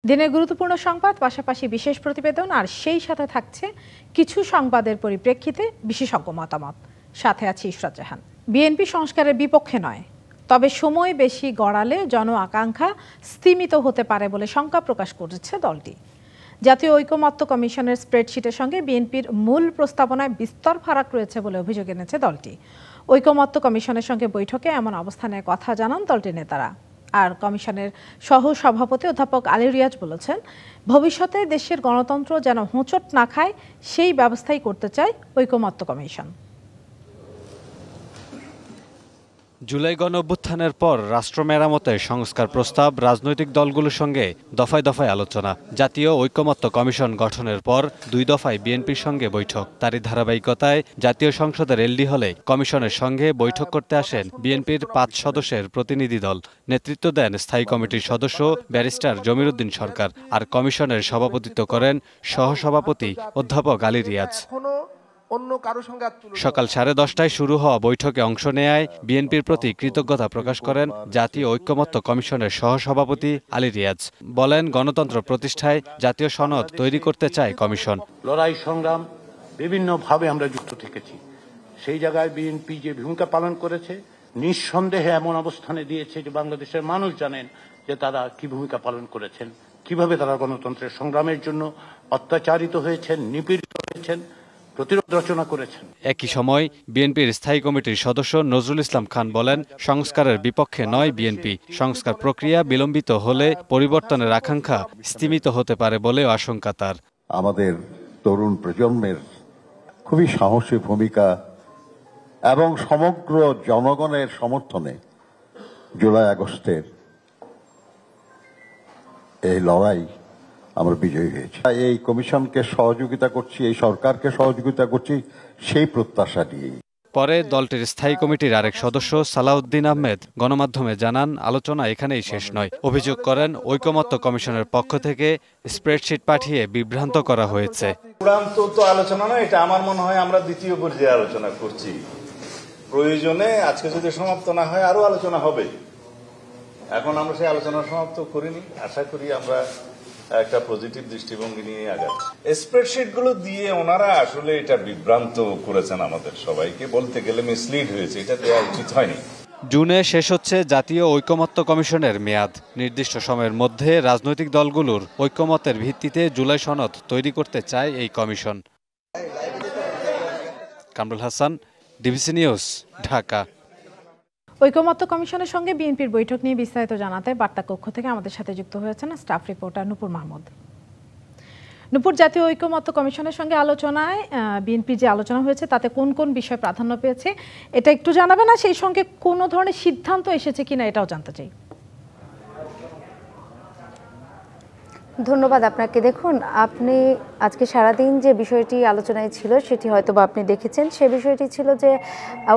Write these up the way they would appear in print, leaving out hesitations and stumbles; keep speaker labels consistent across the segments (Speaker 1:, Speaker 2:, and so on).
Speaker 1: দিনের গুরুত্বপূর্ণ সংবাদ, পাশাপাশি বিশেষ প্রতিবেদন, আর সেই সাথে থাকছে কিছু সংবাদের পরিপ্রেক্ষিতে বিশেষজ্ঞ মতামত। সাথে আছি ইশরাত জাহান। বিএনপি সংস্কারের বিপক্ষে নয়, তবে সময় বেশি গড়ালে জন আকাঙ্ক্ষা স্তিমিত হতে পারে বলে শঙ্কা প্রকাশ করেছে দলটি। জাতীয় ঐকমত্য কমিশনের স্প্রেডশিটের সঙ্গে বিএনপির মূল প্রস্তাবনায় বিস্তর ফারাক রয়েছে বলে অভিযোগ এনেছে দলটি। ঐকমত্য কমিশনের সঙ্গে বৈঠকে এমন অবস্থানের কথা জানান দলটির নেতারা। আর কমিশনের সহ সভাপতি অধ্যাপক আলী রিয়াজ বলেছেন, ভবিষ্যতে দেশের গণতন্ত্র যেন হোঁচট না খায় সেই ব্যবস্থাই করতে চায় ঐকমত্য কমিশন।
Speaker 2: জুলাই গণঅভ্যুত্থানের পর রাষ্ট্র মেরামতের সংস্কার প্রস্তাব রাজনৈতিক দলগুলোর সঙ্গে দফায় দফায় আলোচনা। জাতীয় ঐকমত্য কমিশন গঠনের পর 2 দফায় বিএনপির সঙ্গে বৈঠক। তারই ধারাবাহিকতায় জাতীয় সংসদের এলডি হলে কমিশনের সঙ্গে বৈঠক করতে আসেন বিএনপির 5 সদস্যের প্রতিনিধি দল। নেতৃত্ব দেন স্থায়ী কমিটির সদস্য ব্যারিস্টার জমির উদ্দিন সরকার, আর কমিশনের সভাপতিত্ব করেন সহসভাপতি অধ্যাপক আলী রিয়াজ। সকাল 10:30টায় শুরু হওয়া বৈঠকে অংশ নেয় বিএনপির প্রতি কৃতজ্ঞতা প্রকাশ করেন জাতীয় ঐকমত্য কমিশনের সহসভাপতি আলী রিয়াজ। বলেন, গণতন্ত্র প্রতিষ্ঠায় জাতীয় সনদ তৈরি করতে চায় কমিশন।
Speaker 3: লড়াই সংগ্রাম বিভিন্নভাবে আমরা যুক্ত থেকেছি, সেই জায়গায় বিএনপি যে ভূমিকা পালন করেছে নিঃসন্দেহে এমন অবস্থানে দিয়েছে যে বাংলাদেশের মানুষ জানেন যে তারা কি ভূমিকা পালন করেছেন, কিভাবে তারা গণতন্ত্রের সংগ্রামের জন্য অত্যাচারিত হয়েছেন, নিপীড়িত হয়েছেন, প্রতিরোধ রচনা করেছেন।
Speaker 2: একই সময় বিএনপির স্থায়ী কমিটির সদস্য নজরুল ইসলাম খান বলেন, সংস্কারের বিপক্ষে নয় বিএনপি। সংস্কার প্রক্রিয়া বিলম্বিত হলে পরিবর্তনের আকাঙ্ক্ষা স্তিমিত হতে পারে বলে আশঙ্কা তার।
Speaker 4: আমাদের তরুণ প্রজন্মের খুবই সাহসী ভূমিকা এবং সমগ্র জনগণের সমর্থনে জুলাই আগস্টের এই লড়াই আমরা বিজয়ী হয়েছি। এই কমিশনকে সহযোগিতা করছি, এই সরকারকে সহযোগিতা করছি সেই প্রত্যাশা নিয়েই।
Speaker 2: পরে দলটির স্থায়ী কমিটির আরেক সদস্য সালাউদ্দিন আহমেদ গণমাধ্যমে জানান, আলোচনা এখানেই শেষ নয়। অভিযোগ করেন, ঐকমত্য কমিশনের পক্ষ থেকে স্প্রেডশিট পাঠিয়ে বিভ্রান্ত করা হয়েছে।
Speaker 5: চূড়ান্ত তো আলোচনা নয়, এটা আমার মনে হয় আমরা দ্বিতীয় পর্যায়ে আলোচনা করছি। প্রয়োজনে আজকে যদি সমাপ্ত না হয় আরো আলোচনা হবে। এখন আমরা সেই আলোচনা সমাপ্ত করিনি, আশা করি আমরা একটা পজিটিভ দৃষ্টিভঙ্গি নিয়ে আগাচ্ছি। স্প্রেডশিট গুলো দিয়ে ওনারা আসলে এটা বিভ্রান্ত করেছেন, আমাদের সবাইকে বলতে গেলে মিসলিড হয়েছে, এটা দেওয়া উচিত হয়নি।
Speaker 2: জুনে শেষ হচ্ছে জাতীয় ঐকমত্য কমিশনের মেয়াদ। নির্দিষ্ট সময়ের মধ্যে রাজনৈতিক দলগুলোর ঐকমত্যের ভিত্তিতে জুলাই সনদ তৈরি করতে চায় এই commission. Kamrul Hasan, DBC news, Dhaka.
Speaker 1: ঐকমত্য কমিশনের সঙ্গে বিএনপির বৈঠক নিয়ে বিস্তারিত জানাতে বার্তা কক্ষ থেকে আমাদের সাথে যুক্ত হয়েছেন স্টাফ রিপোর্টার নূপুর মাহমুদ। নূপুর, জাতীয় ঐকমত্য কমিশনের সঙ্গে আলোচনায় বিএনপি যে আলোচনা হয়েছে তাতে কোন কোন বিষয় প্রাধান্য পেয়েছে এটা একটু জানাবে না? সেই সঙ্গে কোনো ধরনের সিদ্ধান্ত এসেছে কিনা এটাও জানতে চাই।
Speaker 6: ধন্যবাদ আপনাকে। দেখুন, আপনি আজকে সারাদিন যে বিষয়টি আলোচনায় ছিল সেটি হয়তো বা আপনি দেখেছেন। সে বিষয়টি ছিল যে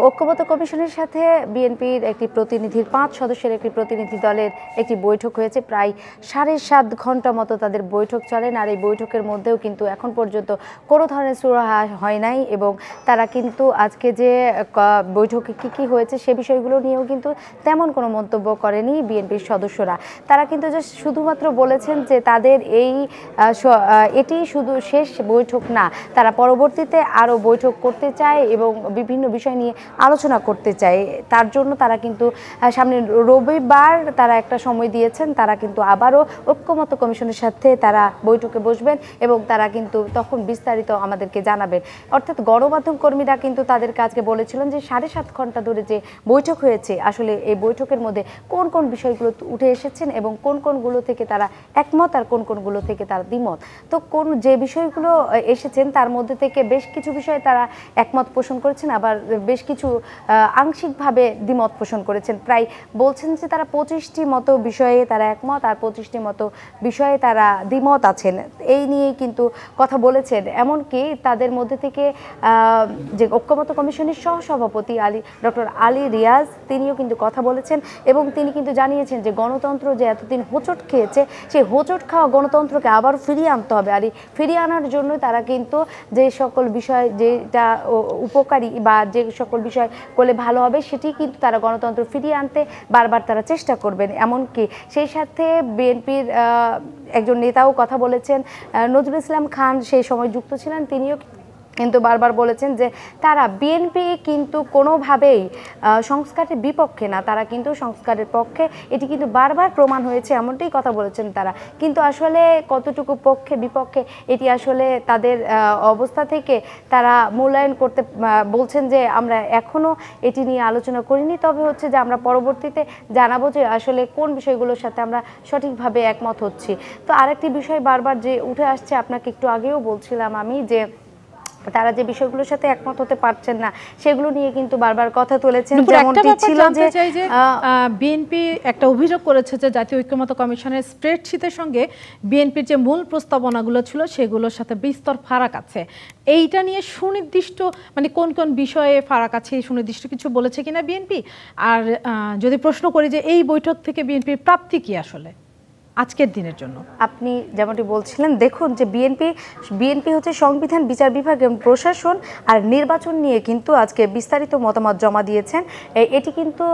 Speaker 6: ঐকমত্য কমিশনের সাথে বিএনপির একটি প্রতিনিধির 5 সদস্যের একটি প্রতিনিধি দলের একটি বৈঠক হয়েছে। প্রায় 7.5 ঘন্টা মতো তাদের বৈঠক চলেন। আর এই বৈঠকের মধ্যেও কিন্তু এখন পর্যন্ত কোনো ধরনের সুরাহা হয় নাই, এবং তারা কিন্তু আজকে যে বৈঠকে কী হয়েছে সে বিষয়গুলো নিয়েও কিন্তু তেমন কোনো মন্তব্য করেনি বিএনপির সদস্যরা। তারা কিন্তু যে শুধুমাত্র বলেছেন যে তাদের এটি শুধু শেষ বৈঠক না, তারা পরবর্তীতে আরও বৈঠক করতে চায় এবং বিভিন্ন বিষয় নিয়ে আলোচনা করতে চায়। তার জন্য তারা কিন্তু সামনে রবিবার তারা একটা সময় দিয়েছেন, তারা কিন্তু আবারও ঐকমত্য কমিশনের সাথে তারা বৈঠকে বসবেন এবং তারা কিন্তু তখন বিস্তারিত আমাদেরকে জানাবেন। অর্থাৎ গণমাধ্যম কর্মীরা কিন্তু তাদের কাজকে বলেছিলেন যে 7.5 ঘন্টা ধরে যে বৈঠক হয়েছে, আসলে এই বৈঠকের মধ্যে কোন কোন বিষয়গুলো উঠে এসেছেন এবং কোন কোনগুলো থেকে তারা একমত আর কোন কোনগুলো থেকে তারা দ্বিমত। তো কোন যে বিষয়গুলো এসেছেন তার মধ্যে থেকে বেশ কিছু বিষয়ে তারা একমত পোষণ করেছেন, আবার বেশ কিছু আংশিকভাবে দ্বিমত পোষণ করেছেন। প্রায় বলছেন যে তারা 25টি মতো বিষয়ে তারা একমত আর 25টি মতো বিষয়ে তারা দ্বিমত আছেন। এই নিয়েই কিন্তু কথা বলেছেন। এমনকি তাদের মধ্যে থেকে যে ঐকমত্য কমিশনের সহসভাপতি ডক্টর আলী রিয়াজ তিনিও কিন্তু কথা বলেছেন এবং তিনি কিন্তু জানিয়েছেন যে গণতন্ত্র যে এতদিন হোঁচট খেয়েছে সেই হোঁচট খাওয়া গণতন্ত্রকে আবার ফিরিয়ে আনতে হবে। আর এই ফিরিয়ে ফিরিয়ে আনার জন্য তারা কিন্তু যে সকল বিষয় যেটা উপকারী বা যে সকল বিষয় করলে ভালো হবে সেটি কিন্তু তারা গণতন্ত্র ফিরিয়ে আনতে বারবার তারা চেষ্টা করবেন। এমনকি সেই সাথে বিএনপির একজন নেতাও কথা বলেছেন, নজরুল ইসলাম খান সেই সময় যুক্ত ছিলেন, তিনিও কিন্তু বারবার বলেছেন যে তারা বিএনপি কিন্তু কোনোভাবেই সংস্কারের বিপক্ষে না, তারা কিন্তু সংস্কারের পক্ষে, এটি কিন্তু বারবার প্রমাণ হয়েছে, এমনটাই কথা বলেছেন তারা। কিন্তু আসলে কতটুকু পক্ষে বিপক্ষে এটি আসলে তাদের অবস্থা থেকে তারা মূল্যায়ন করতে বলছেন যে আমরা এখনো এটি নিয়ে আলোচনা করিনি, তবে হচ্ছে যে আমরা পরবর্তীতে জানাবো যে আসলে কোন বিষয়গুলোর সাথে আমরা সঠিকভাবে একমত হচ্ছি। তো আরেকটি বিষয় বারবার যে উঠে আসছে, আপনাকে একটু আগেও বলছিলাম আমি, যে তারা যে বিষয়গুলোর সাথে একমত হতে পারছেন না সেগুলো নিয়ে কিন্তু বারবার কথা তুলেছেন। যেমনটি ছিল যে
Speaker 1: বিএনপি একটা অভিযোগ করেছে যে জাতীয় ঐক্যমত্য কমিশনের স্প্রেডশিটের সঙ্গে বিএনপির যে মূল প্রস্তাবনাগুলো ছিল সেগুলোর সাথে বিস্তর ফারাক আছে। এইটা নিয়ে সুনির্দিষ্ট মানে কোন কোন বিষয়ে ফারাক আছে সুনির্দিষ্ট কিছু বলেছে কিনা বিএনপি? আর যদি প্রশ্ন করি যে এই বৈঠক থেকে বিএনপির প্রাপ্তি কি আসলে আজকের দিনের জন্য?
Speaker 6: আপনি যেমনটি বলছিলেন, দেখুন যে বিএনপি হচ্ছে সংবিধান, বিচার বিভাগ এবং প্রশাসন আর নির্বাচন নিয়ে কিন্তু আজকে বিস্তারিত মতামত জমা দিয়েছেন। এটি কিন্তু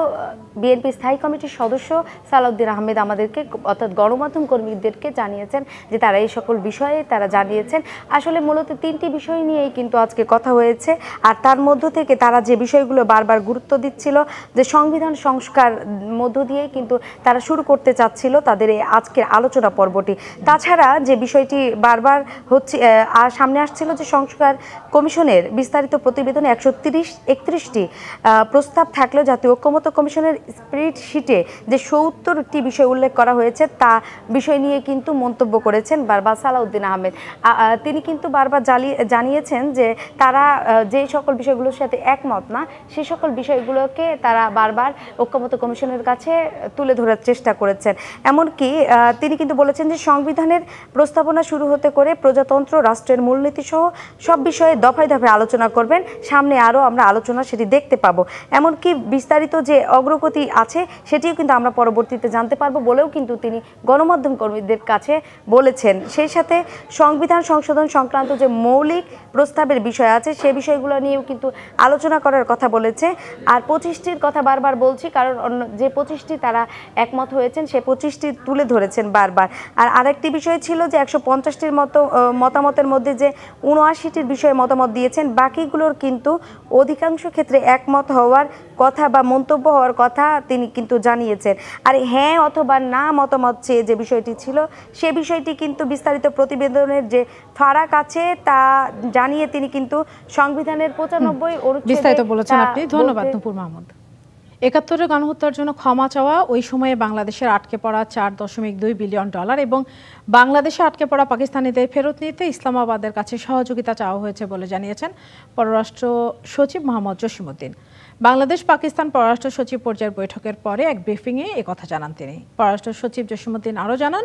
Speaker 6: বিএনপি স্থায়ী কমিটির সদস্য সালাউদ্দিন আহমেদ আমাদেরকে অর্থাৎ গণমাধ্যম কর্মীদেরকে জানিয়েছেন যে তারা এই সকল বিষয়ে তারা জানিয়েছেন। আসলে মূলত 3টি বিষয় নিয়েই কিন্তু আজকে কথা হয়েছে, আর তার মধ্য থেকে তারা যে বিষয়গুলো বারবার গুরুত্ব দিচ্ছিল যে সংবিধান সংস্কার মধ্য দিয়েই কিন্তু তারা শুরু করতে চাচ্ছিল তাদের এই আজকের আলোচনা পর্বটি। তাছাড়া যে বিষয়টি বারবার হচ্ছে সামনে আসছিল যে সংস্কার কমিশনের বিস্তারিত প্রতিবেদনে 131টি প্রস্তাব থাকলেও জাতীয় ঐক্যমত্য কমিশনের স্প্রেডশিটে যে 70টি বিষয় উল্লেখ করা হয়েছে তা বিষয় নিয়ে কিন্তু মন্তব্য করেছেন বারবার সালাউদ্দিন আহমেদ। তিনি কিন্তু বারবার জানিয়েছেন যে তারা যে সকল বিষয়গুলোর সাথে একমত না সে সকল বিষয়গুলোকে তারা বারবার ঐক্যমত্য কমিশনের কাছে তুলে ধরার চেষ্টা করেছেন। এমনকি তিনি কিন্তু বলেছেন যে সংবিধানের প্রস্তাবনা শুরু হতে করে প্রজাতন্ত্র, রাষ্ট্রের মূলনীতি সহ সব বিষয়ে দফায় দফায় আলোচনা করবেন। সামনে আরও আমরা আলোচনা সেটি দেখতে পাবো, এমনকি বিস্তারিত যে অগ্রগতি আছে সেটিও কিন্তু আমরা পরবর্তীতে জানতে পারবো বলেও কিন্তু তিনি গণমাধ্যম কর্মীদের কাছে বলেছেন। সেই সাথে সংবিধান সংশোধন সংক্রান্ত যে মৌলিক প্রস্তাবের বিষয় আছে সে বিষয়গুলো নিয়েও কিন্তু আলোচনা করার কথা বলেছে। আর 25টির কথা বারবার বলছি কারণ যে 25টি তারা একমত হয়েছেন সে 25টি তুলে ধরেছেন বারবার। আর আরেকটি বিষয় ছিল যে 150টির মতো মতামতের মধ্যে যে 79টির বিষয়ে মতামত দিয়েছেন, বাকিগুলোর কিন্তু অধিকাংশ ক্ষেত্রে একমত হওয়ার কথা বা মন্তব্য হওয়ার কথা তিনি কিন্তু জানিয়েছেন। আর হ্যাঁ অথবা না মতামত চেয়ে যে বিষয়টি ছিল সে বিষয়টি কিন্তু বিস্তারিত প্রতিবেদনের যে ফারাক আছে তা জানিয়ে তিনি কিন্তু সংবিধানের 95 অনুচ্ছেদে
Speaker 1: বিস্তারিত বলেছেন আপনি। ধন্যবাদ নূপুর মাহমুদ। ৭১ গণহত্যার জন্য ক্ষমা চাওয়া, ওই সময়ে বাংলাদেশের আটকে পড়া $4.2 বিলিয়ন এবং বাংলাদেশে আটকে পড়া পাকিস্তানিদের ফেরত নিতে ইসলামাবাদের কাছে সহযোগিতা চাওয়া হয়েছে বলে জানিয়েছেন পররাষ্ট্র সচিব মোহাম্মদ জসিমউদ্দিন। বাংলাদেশ পাকিস্তান পররাষ্ট্র সচিব পর্যায়ের বৈঠকের পরে এক ব্রিফিংয়ে একথা জানান তিনি। পররাষ্ট্র সচিব জসিমউদ্দিন আরও জানান,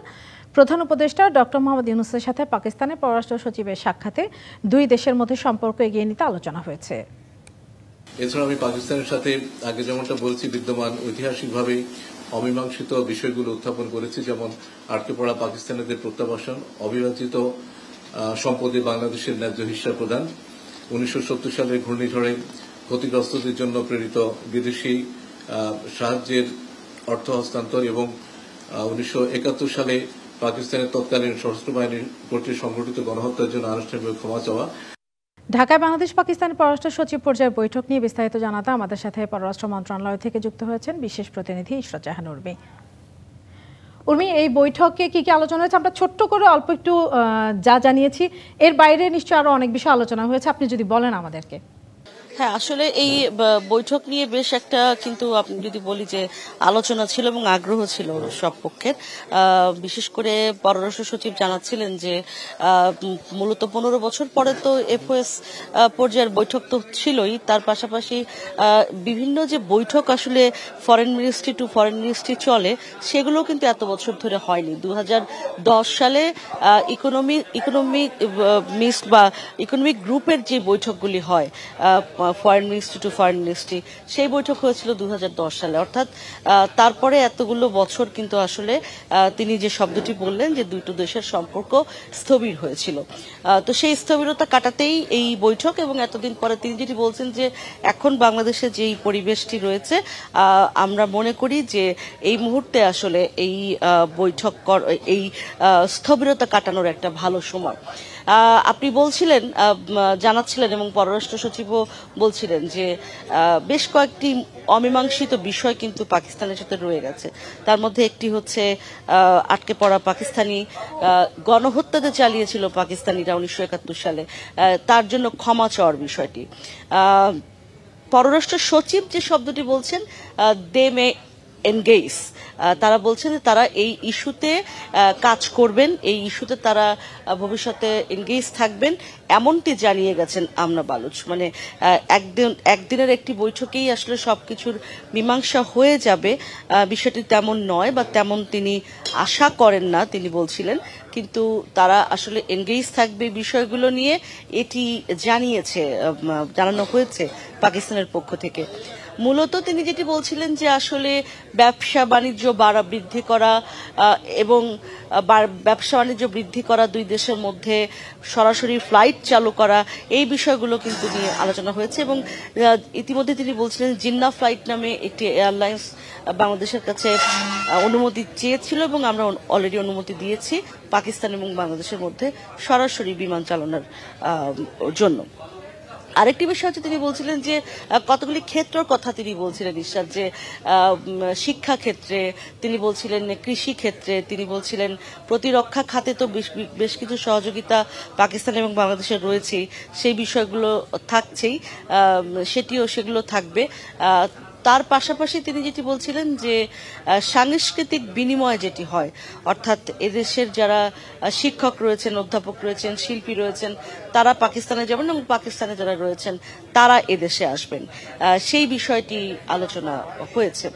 Speaker 1: প্রধান উপদেষ্টা ডক্টর মোহাম্মদ ইউনূসের সাথে পাকিস্তানের পররাষ্ট্র সচিবের সাক্ষাতে দুই দেশের মধ্যে সম্পর্ক এগিয়ে নিতে আলোচনা হয়েছে।
Speaker 7: এছাড়া আমি পাকিস্তানের সাথে আগে যেমনটা বলছি বিদ্যমান ঐতিহাসিকভাবে অমীমাংসিত বিষয়গুলো উত্থাপন করেছি, যেমন আটকে পড়া পাকিস্তানিদের প্রত্যাবাসন, অবিভাজিত সম্পদে বাংলাদেশের ন্যায্য হিস্সা প্রদান, 1970 সালের ঘূর্ণিঝড়ে ক্ষতিগ্রস্তদের জন্য প্রেরিত বিদেশি সাহায্যের অর্থ হস্তান্তর এবং 1971 সালে পাকিস্তানের তৎকালীন সশস্ত্র বাহিনীর কর্তৃক সংঘটিত গণহত্যার জন্য আনুষ্ঠানিকভাবে ক্ষমা চাওয়া।
Speaker 1: ঢাকায় বাংলাদেশ পাকিস্তানের পররাষ্ট্র সচিব পর্যায়ের বৈঠক নিয়ে বিস্তারিত জানাতে আমাদের সাথে পররাষ্ট্র মন্ত্রণালয় থেকে যুক্ত হয়েছেন বিশেষ প্রতিনিধি ইশরাত জাহান উর্মি। উর্মি, এই বৈঠকে কি কি আলোচনা হয়েছে? আমরা ছোট্ট করে অল্প একটু যা জানিয়েছি, এর বাইরে নিশ্চয়ই আরো অনেক বিষয় আলোচনা হয়েছে, আপনি যদি বলেন আমাদেরকে।
Speaker 8: হ্যাঁ, আসলে এই বৈঠক নিয়ে বেশ একটা কিন্তু আপনি যদি বলি যে আলোচনা ছিল এবং আগ্রহ ছিল সব পক্ষের। বিশেষ করে পররাষ্ট্র সচিব জানাচ্ছিলেন যে মূলত 15 বছর পরে তো এফওএস পর্যায়ের বৈঠক তো ছিলই, তার পাশাপাশি বিভিন্ন যে বৈঠক আসলে foreign ministry two foreign ministry চলে সেগুলো কিন্তু এত বছর ধরে হয়নি। 2010 সালে ইকোনমিক মিক্সড বা ইকোনমিক গ্রুপের যে বৈঠকগুলি হয় foreign ministry two foreign ministry, সেই বৈঠক হয়েছিল 2010 সালে। অর্থাৎ তারপরে এতগুলো বছর কিন্তু আসলে তিনি যে শব্দটি বললেন যে দুটো দেশের সম্পর্ক স্থবির হয়েছিল, তো সেই স্থবিরতা কাটাতেই এই বৈঠক। এবং এতদিন পরে তিনি যেটি বলছেন যে এখন বাংলাদেশে যেই পরিবেশটি রয়েছে, আমরা মনে করি যে এই মুহূর্তে আসলে এই বৈঠক এই স্থবিরতা কাটানোর একটা ভালো সময়। আপনি বলছিলেন, জানাচ্ছিলেন এবং পররাষ্ট্র সচিবও বলছিলেন যে বেশ কয়েকটি অমীমাংসিত বিষয় কিন্তু পাকিস্তানের সাথে রয়ে গেছে। তার মধ্যে একটি হচ্ছে আটকে পড়া পাকিস্তানি গণহত্যাতে চালিয়েছিল পাকিস্তানিরা 1971 সালে, তার জন্য ক্ষমা চাওয়ার বিষয়টি। পররাষ্ট্র সচিব যে শব্দটি বলছেন, দে মে এনগেজ, তারা বলছেন যে তারা এই ইস্যুতে কাজ করবেন, এই ইস্যুতে তারা ভবিষ্যতে এনগেজ থাকবেন, এমনটি জানিয়ে গেছেন আমনা বালুচ। মানে একদিনের একটি বৈঠকেই আসলে সবকিছুর মীমাংসা হয়ে যাবে বিষয়টি তেমন নয়, বা তেমন তিনি আশা করেন না, তিনি বলছিলেন। কিন্তু তারা আসলে এনগেজ থাকবে বিষয়গুলো নিয়ে, এটি জানানো হয়েছে পাকিস্তানের পক্ষ থেকে। মূলত তিনি যেটি বলছিলেন যে আসলে ব্যবসা বাণিজ্য বৃদ্ধি করা এবং ব্যবসা বাণিজ্য বৃদ্ধি করা, দুই দেশের মধ্যে সরাসরি ফ্লাইট চালু করা, এই বিষয়গুলো কিন্তু নিয়ে আলোচনা হয়েছে। এবং ইতিমধ্যে তিনি বলছিলেন জিন্না ফ্লাইট নামে একটি এয়ারলাইন্স বাংলাদেশের কাছে অনুমতি চেয়েছিল এবং আমরা অলরেডি অনুমতি দিয়েছি পাকিস্তান এবং বাংলাদেশের মধ্যে সরাসরি বিমান চালানোর জন্য। আরেকটি বিষয় হচ্ছে তিনি বলছিলেন যে কতগুলি ক্ষেত্রের কথা তিনি বলছিলেন ইরশাদ, যে শিক্ষা ক্ষেত্রে তিনি বলছিলেন, কৃষি ক্ষেত্রে তিনি বলছিলেন, প্রতিরক্ষা খাতে তো বেশ কিছু সহযোগিতা পাকিস্তান এবং বাংলাদেশের রয়েছে, সেই বিষয়গুলো থাকছেই, সেগুলো থাকবে। তার পাশাপাশি তিনি যেটি বলছিলেন যে সাংস্কৃতিক বিনিময় যেটি হয়, অর্থাৎ এদেশের যারা শিক্ষক রয়েছেন, অধ্যাপক রয়েছেন, শিল্পী রয়েছেন, তারা পাকিস্তানে যাবেন এবং পাকিস্তানে যারা রয়েছেন তারা এদেশে আসবেন, সেই বিষয়টি আলোচনা হয়েছে।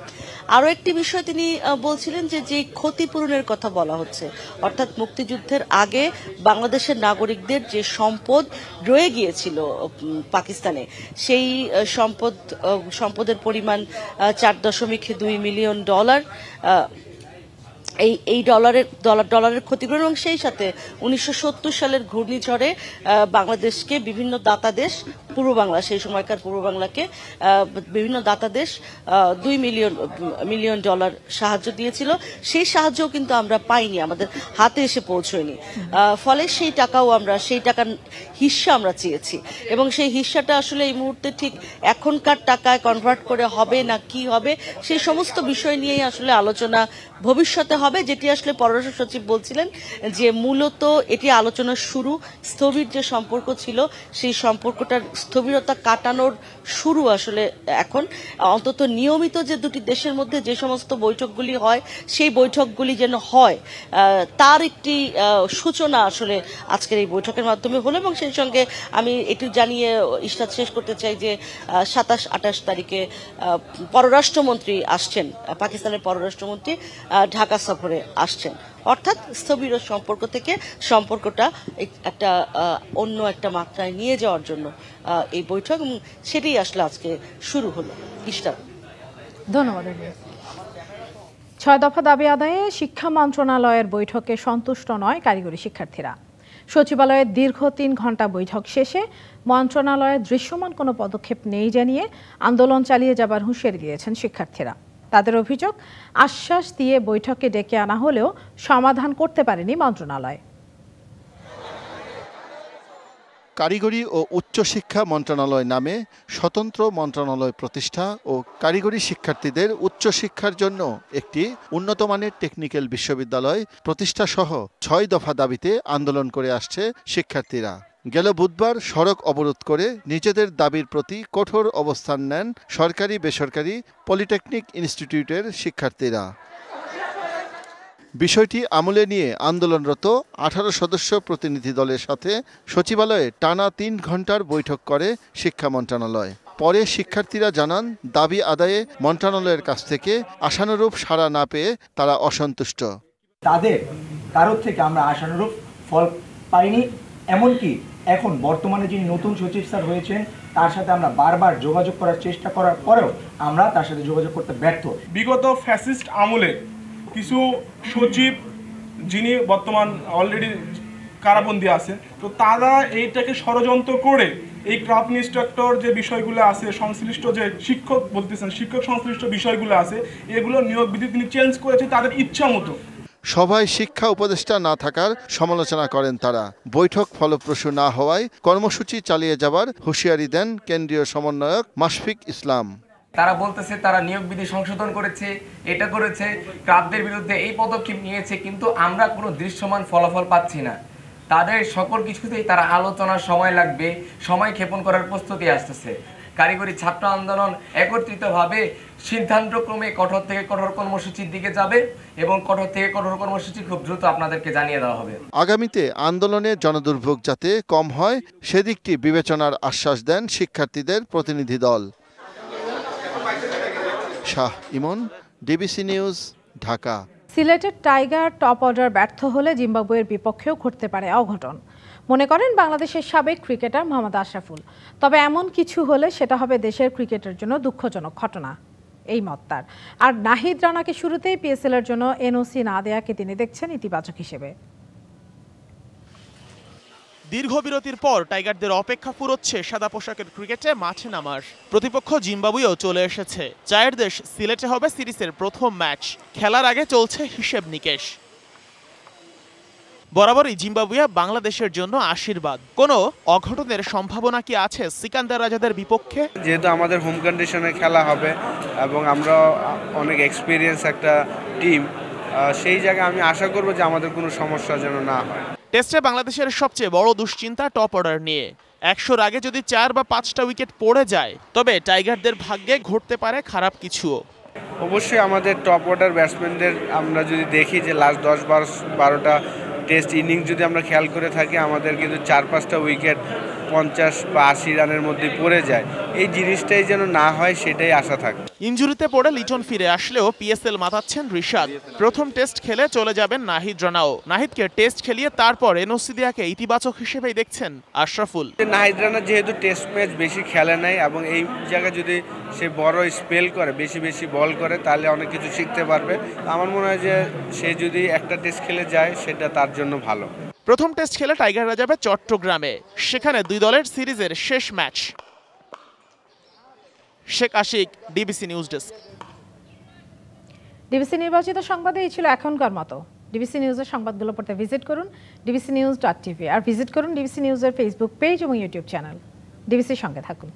Speaker 8: আরও একটি বিষয় তিনি বলছিলেন যে ক্ষতিপূরণের কথা বলা হচ্ছে, অর্থাৎ মুক্তিযুদ্ধের আগে বাংলাদেশের নাগরিকদের যে সম্পদ রয়ে গিয়েছিল পাকিস্তানে, সেই সম্পদের পরিমাণ $4.2 মিলিয়ন, এই ডলারের ক্ষতিপূরণ, এবং সেই সাথে 1970 সালের ঘূর্ণিঝড়ে বাংলাদেশকে বিভিন্ন দাতা দেশ, পূর্ব বাংলা, সেই সময়কার পূর্ব বাংলাকে বিভিন্ন দাতা দেশ $2 মিলিয়ন সাহায্য দিয়েছিল। সেই সাহায্যও কিন্তু আমরা পাইনি, আমাদের হাতে এসে পৌঁছয়নি। ফলে সেই টাকার হিস্সা আমরা চেয়েছি, এবং সেই হিস্সাটা আসলে এই মুহূর্তে ঠিক এখনকার টাকায় কনভার্ট করে হবে না কি হবে, সেই সমস্ত বিষয় নিয়েই আসলে আলোচনা ভবিষ্যতে হবে, যেটি আসলে পররাষ্ট্র সচিব বলছিলেন যে মূলত এটি আলোচনার শুরু। স্থবির যে সম্পর্ক ছিল, সেই সম্পর্কটার স্থবিরতা কাটানোর শুরু আসলে এখন। অন্তত নিয়মিত যে দুটি দেশের মধ্যে যে সমস্ত বৈঠকগুলি হয়, সেই বৈঠকগুলি যেন হয়, তার একটি সূচনা আসলে আজকের এই বৈঠকের মাধ্যমে হলো। এবং সেই সঙ্গে আমি এটি জানিয়ে ইশরাত শেষ করতে চাই যে 27-28 তারিখে পররাষ্ট্রমন্ত্রী আসছেন, পাকিস্তানের পররাষ্ট্রমন্ত্রী ঢাকা সফরে আসছেন, অর্থাৎ স্থবির সম্পর্ক থেকে সম্পর্কটা অন্য একটা মাত্রায় নিয়ে যাওয়ার জন্য এই বৈঠক, এবং সেটাই আসলে আজকে শুরু হলো। ইশরাত,
Speaker 1: ধন্যবাদ। 6 দফা দাবি আদায়ে শিক্ষা মন্ত্রণালয়ের বৈঠকে সন্তুষ্ট নয় কারিগরি শিক্ষার্থীরা। সচিবালয়ের দীর্ঘ 3 ঘণ্টা বৈঠক শেষে মন্ত্রণালয়ের দৃশ্যমান কোনো পদক্ষেপ নেই জানিয়ে আন্দোলন চালিয়ে যাবার হুঁশিয়ারি দিয়েছেন শিক্ষার্থীরা। তাদের অভিযোগ, আশ্বাস দিয়ে বৈঠকে ডেকে আনা হলেও সমাধান করতে পারেনি মন্ত্রণালয়।
Speaker 9: কারিগরি ও উচ্চশিক্ষা মন্ত্রণালয় নামে স্বতন্ত্র মন্ত্রণালয় প্রতিষ্ঠা ও কারিগরি শিক্ষার্থীদের উচ্চশিক্ষার জন্য একটি উন্নতমানের টেকনিক্যাল বিশ্ববিদ্যালয় প্রতিষ্ঠা সহ 6 দফা দাবিতে আন্দোলন করে আসছে শিক্ষার্থীরা। গেল বুধবার সড়ক অবরোধ করে নিজেদের দাবির প্রতি কঠোর অবস্থান নেন সরকারি বেসরকারি পলিটেকনিক ইনস্টিটিউটের শিক্ষার্থীরা। বিষয়টি আমলে নিয়ে আন্দোলনরত 18 সদস্য প্রতিনিধি দলের সাথে সচিবালয়ে টানা 3 ঘণ্টার বৈঠক করে শিক্ষা মন্ত্রণালয়। পরে শিক্ষার্থীরা জানান, দাবি আদায়ে মন্ত্রণালয়ের কাছ থেকে আশানুরূপ সাড়া না পেয়ে তারা অসন্তুষ্ট।
Speaker 10: তাদের কারোর থেকে আমরা আশানুরূপ ফল পাইনি, এমনকি এখন বর্তমানে যিনি নতুন সচিব স্যার হয়েছেন তার সাথে আমরা বারবার যোগাযোগ করার চেষ্টা করার পরেও আমরা তার সাথে যোগাযোগ করতে ব্যর্থ।
Speaker 11: বিগত ফ্যাসিস্ট আমলে কিছু সচিব যিনি বর্তমান অলরেডি কারাবন্দী আছে, তো তারা এইটাকে ষড়যন্ত্র করে এই ক্রাফট ইন্সট্রাক্টর যে বিষয়গুলো আছে, সংশ্লিষ্ট যে শিক্ষক বলতেছেন শিক্ষক সংশ্লিষ্ট বিষয়গুলো আছে, এগুলো নিয়োগ বিধি তিনি চেঞ্জ করেছে তাদের ইচ্ছা মতো।
Speaker 9: সভায় শিক্ষা উপদেষ্টা না থাকার সমালোচনা করেন তারা। বৈঠক ফলপ্রসূ না হওয়ায় কর্মসূচি চালিয়ে যাবার হুঁশিয়ারি দেন কেন্দ্রীয় সমন্বয়ক মাশফিক ইসলাম।
Speaker 12: তারা বলতেছে তারা নিয়োগ বিধি সংশোধন করেছে, এটা করেছে, ক্রাফটদের বিরুদ্ধে এই পদক্ষেপ নিয়েছে, কিন্তু আমরা কোনো দৃশ্যমান ফলাফল পাচ্ছি না। তাদের সকল কিছুতেই তারা আলোচনার সময় লাগবে, সময় ক্ষেপণ করার প্রস্তুতি আসতেছে। কারিগরি ছাত্র আন্দোলন একত্রিতভাবে সিদ্ধান্তক্রমে কঠোর থেকে কঠোর কর্মসূচির দিকে যাবে এবং কঠোর থেকে কঠোর কর্মসূচি খুব দ্রুত আপনাদেরকে জানিয়ে দেওয়া হবে।
Speaker 9: আগামীতে আন্দোলনে জনদুর্ভোগ যাতে কম হয় সেদিকটি বিবেচনার আশ্বাস দেন শিক্ষার্থীদের প্রতিনিধি দল। শাহ ইমন, ডিবিসি নিউজ, ঢাকা।
Speaker 1: সিলেটের টাইগার টপ অর্ডার ব্যর্থ হলে জিম্বাবুয়ের বিপক্ষেও ঘটতে পারে অঘটন, মনে করেন বাংলাদেশের সাবেক ক্রিকেটার মোহাম্মদ আশরাফুল। তবে এমন কিছু হলে সেটা হবে দেশের ক্রিকেটের জন্য দুঃখজনক ঘটনা, এই মত তার। আর নাহিদ রানাকে শুরুতেই পিএসএল-এর জন্য এনওসি না দেয়াকে তিনি দেখছেন ইতিবাচক হিসেবে।
Speaker 13: দীর্ঘ বিরতির পর টাইগারদের অপেক্ষা ফুরোচ্ছে সাদা পোশাকের ক্রিকেটে মাঠে নামার। প্রতিপক্ষ জিম্বাবুয়েও চলে এসেছে। চায়ের দেশ সিলেটে হবে সিরিজের প্রথম ম্যাচ। খেলার আগে চলছে হিসেব নিকেশ। বরাবরই জিম্বাবুয়ে বাংলাদেশের জন্য আশীর্বাদ। কোনো অঘটনের সম্ভাবনা কি আছে সিকান্দার রাজাদের বিপক্ষে?
Speaker 14: যেহেতু আমাদের হোম কন্ডিশনে খেলা হবে এবং আমরা অনেক এক্সপিরিয়েন্স একটা টিম, সেই জায়গায় আমি আশা করব যে আমাদের কোনো সমস্যা যেন না হয়।
Speaker 13: টেস্টে বাংলাদেশের সবচেয়ে বড় দুশ্চিন্তা টপ অর্ডার নিয়ে। ১০০-র আগে যদি ৪ বা ৫টা উইকেট পড়ে যায় তবে টাইগারদের ভাগ্যে ঘটতে পারে খারাপ কিছুও।
Speaker 14: অবশ্যই আমাদের টপ অর্ডার ব্যাটসম্যানদের আমরা যদি দেখি যে লাস্ট ১০-১২টা টেস্ট ইনিংস যদি আমরা খেয়াল করে থাকি, আমাদের কিন্তু ৪-৫টা উইকেট ৫০ বা ৮০ রানের মধ্যে পড়ে যায়। এই জিনিসটাই যেন না হয় সেটাই আশা থাকে।
Speaker 13: ইনজুরিতে পড়ে লিটন ফিরে আসলেও পিএসএল মাতাচ্ছেন রিশাদ। প্রথম টেস্ট খেলে চলে যাবেন নাহিদ রানাও। নাহিদকে টেস্ট খেলিয়ে তারপর এনওসি দেয়াকে ইতিবাচক হিসেবেই দেখছেন আশরাফুল।
Speaker 14: নাহিদ রানা যেহেতু টেস্ট ম্যাচ বেশি খেলে নাই এবং এই জায়গায় যদি সে বড় স্পেল করে, বেশি বেশি বল করে, তাহলে অনেক কিছু শিখতে পারবে। আমার মনে হয় যে সে যদি একটা টেস্ট খেলে যায় সেটা তার জন্য ভালো।
Speaker 13: প্রথম টেস্ট খেলে টাইগাররা যাবে চট্টগ্রামে। সেখানে দুই দলের সিরিজের শেষ match. Sheikh Ashiq, DBC news desk.
Speaker 1: DBC নির্বাচিত সংবাদে এই ছিল এখনকার মতো। ডিবিসি নিউজের সংবাদগুলো পড়তে ভিজিট করুন dbcnews.tv আর ভিজিট করুন ডিবিসি নিউজের ফেসবুক পেজ এবং ইউটিউব চ্যানেল। ডিবিসির সঙ্গে থাকুন।